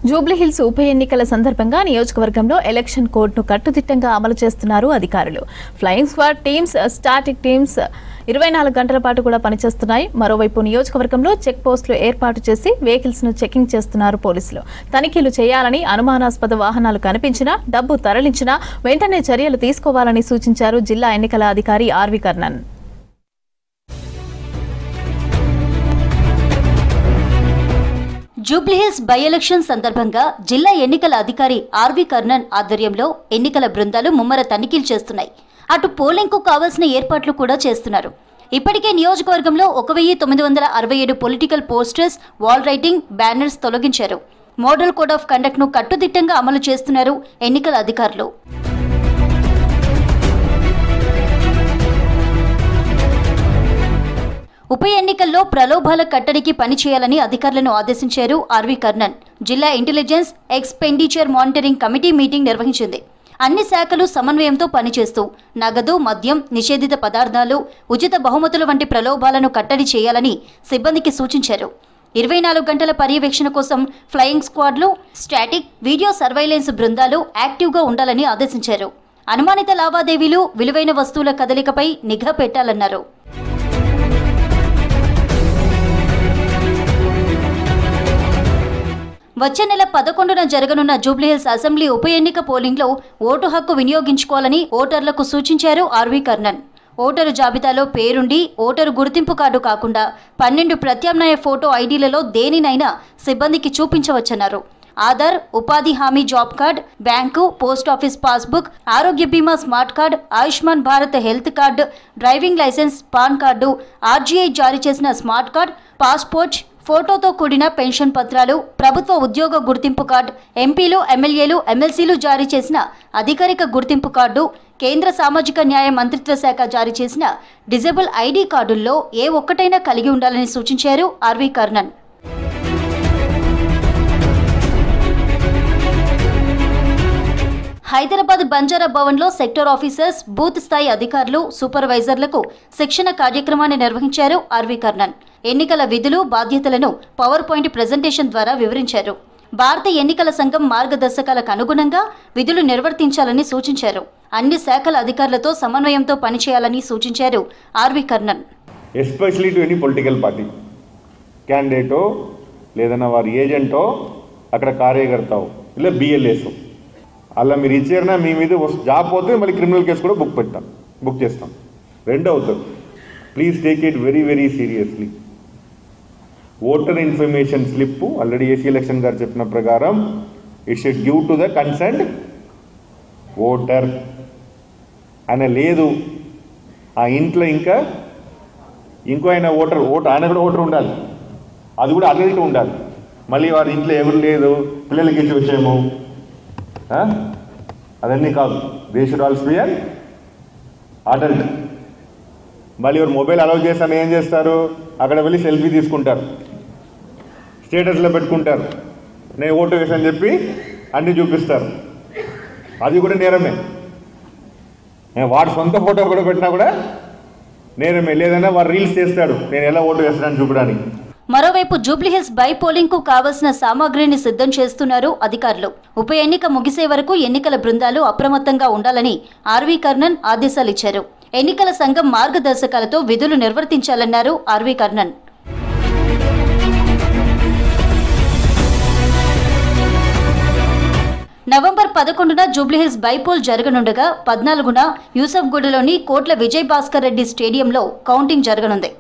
జూబ్లీహిల్స్ ఉప ఎన్నికల సందర్భంగా నియోజకవర్గంలో ఎలక్షన్ కోడ్ను కట్టుదిట్టంగా అమలు చేస్తున్నారు అధికారులు. Flying squad teams, static teams 24 గంటల పాటు కూడా పనిచేస్తున్నాయి. మరోవైపు నియోజకవర్గంలో చెక్ పోస్టులు ఏర్పాటు చేసి వెహికల్స్ ను చెకింగ్ చేస్తున్నారు పోలీసులు. తనిఖీలు చేయాలని, అనుమానాస్పద వాహనాలు కనిపించినా, డబ్బు తరలించినా వెంటనే చర్యలు తీసుకోవాలని సూచించారు జిల్లా ఎన్నికల అధికారి RV Karnan. Jubilee Hills by election సందర్భంగా జిల్లా ఎన్నికల అధికారి ఆర్వి కర్ణన్ ఆధ్వర్యంలో ఎన్నికల బృందాలు ముమ్మర తనిఖీలు చేస్తున్నాయి. అటు పోలింగ్ కు కావాల్సిన ఏర్పాట్లు కూడా చేస్తున్నారు. ఇప్పటికే నియోజకవర్గంలో 1967 political posters, wall writing, banners తొలగించారు. మోడల్ కోడ్ ఆఫ్ కండక్ట్ ను కట్టుదిట్టంగా అమలు చేస్తున్నారు ఎన్నికల అధికారులు. ఉప ఎన్నికల్లో ప్రలోభాల కట్టడికి పనిచేయాలని అధికారులను ఆదేశించారు ఆర్వి కర్ణన్. జిల్లా intelligence expenditure monitoring committee meeting నిర్వహించింది. అన్ని శాఖలు సమన్వయంతో పనిచేస్తూ నగదు, మద్యం, నిషేధిత పదార్థాలు, ఉచిత బహుమతులు వంటి ప్రలోభాలను కట్టడి చేయాలని సిబ్బందికి సూచించారు. 24 గంటల పర్యవేక్షణ కోసం ఫ్లయింగ్ స్క్వాడ్లు, స్టాటిక్, వీడియో సర్వైలెన్స్ బృందాలు యాక్టివ్గా ఉండాలని ఆదేశించారు. అనుమానిత లావాదేవీలు, విలువైన వస్తువుల కదలికపై నిఘా పెట్టాలన్నారు. వచ్చే నెల 11న జరగనున్న జూబ్లీహిల్స్ అసెంబ్లీ ఉప ఎన్నిక పోలింగ్లో ఓటు హక్కు వినియోగించుకోవాలని ఓటర్లకు సూచించారు ఆర్వి కర్ణన్. ఓటరు జాబితాలో పేరుండి ఓటరు గుర్తింపు కార్డు కాకుండా 12 ప్రత్యామ్నాయ ఫోటో ఐడీలలో దేనినైనా సిబ్బందికి చూపించవచ్చన్నారు. ఆధార్, ఉపాధి హామీ job card, bank, post office passbook, ఆరోగ్య బీమా smart card, Ayushman Bharat health card, driving licence, PAN card, RGI జారీ చేసిన స్మార్ట్ కార్డ్, పాస్పోర్ట్, ఫోటోతో కూడిన పెన్షన్ పత్రాలు, ప్రభుత్వ ఉద్యోగ గుర్తింపు కార్డు, ఎంపీలు, ఎమ్మెల్యేలు, ఎమ్మెల్సీలు జారీ చేసిన అధికారిక గుర్తింపు కార్డు, కేంద్ర సామాజిక న్యాయ మంత్రిత్వ శాఖ జారీ చేసిన డిజేబుల్ ఐడి కార్డుల్లో ఏ ఒక్కటైనా కలిగి ఉండాలని సూచించారు ఆర్వి కర్ణన్. హైదరాబాద్ బంజారా భవన్లో సెక్టర్ ఆఫీసర్స్, బూత్ స్థాయి అధికారులు, సూపర్వైజర్లకు శిక్షణ కార్యక్రమాన్ని నిర్వహించారు ఆర్వి కర్ణన్. ఎన్నికల విధులు, బాధ్యతలను పవర్ పాయింట్ ప్రెజెంటేషన్ ద్వారా వివరించారు. భారత ఎన్నికల సంఘం మార్గదర్శకాలకు అనుగుణంగా విధులు నిర్వర్తించాలని సూచించారు. అన్ని శాఖల అధికారులతో సమన్వయంతో పనిచేయాలని సూచించారు RV Karnan. Especially to any political party క్యాండిడేటో లేదన్నా వారి ఏజెంటో అక్కడ కార్యకర్తావు ఇలా బిఎల్ఏసో అలా మీరు ఇచ్చారన్నా మీ మీద జాబ్ పోతే మళ్ళీ క్రిమినల్ కేసు కూడా బుక్ చేస్తాం. రెండో అవుతుంది. Please take it very very seriously. Voter information slip already AC election గారు చెప్పిన ప్రకారం it should give to the concerned voter ఆయన లేదు. ఆ ఇంట్లో ఇంకో ఆయన ఆయన కూడా ఓటర్ ఉండాలి. అది కూడా అడల్ట్ ఉండాలి. మళ్ళీ వారి ఇంట్లో ఎవరు లేదు, పిల్లలకి ఇచ్చి వచ్చేమో అదన్నీ కాదు. They should also be an adult. మళ్ళీ ఎవరు మొబైల్ అలౌ చేస్తాను ఏం చేస్తారు, అక్కడ వెళ్ళి సెల్ఫీ తీసుకుంటారు, స్టేటస్లో పెట్టుకుంటారు, నేను ఓటు వేసాను చెప్పి అన్నీ చూపిస్తారు. అది కూడా నేరమే. వాడు సొంత ఫోటో కూడా పెట్టినా కూడా నేరమే. లేదన్నా వాడు రీల్స్ చేస్తాడు నేను ఎలా ఓటు వేస్తానని చూపడానికి. మరోవైపు జూబ్లీహిల్స్ బై పోలింగ్ కు కావాల్సిన సామాగ్రిని సిద్ధం చేస్తున్నారు అధికారులు. ఉప ఎన్నిక ముగిసే వరకు ఎన్నికల బృందాలు అప్రమత్తంగా ఉండాలని ఆర్వి కర్ణన్ ఆదేశాలిచ్చారు. ఎన్నికల సంఘం మార్గదర్శకాలతో విధులు నిర్వర్తించాలన్నారు ఆర్వి కర్ణన్. నవంబర్ 11న జూబ్లీహిల్స్ బైపోల్ జరగనుండగా 14న యూసఫ్గూడలోని కోట్ల విజయ్ భాస్కర్ రెడ్డి స్టేడియంలో కౌంటింగ్ జరగనుంది.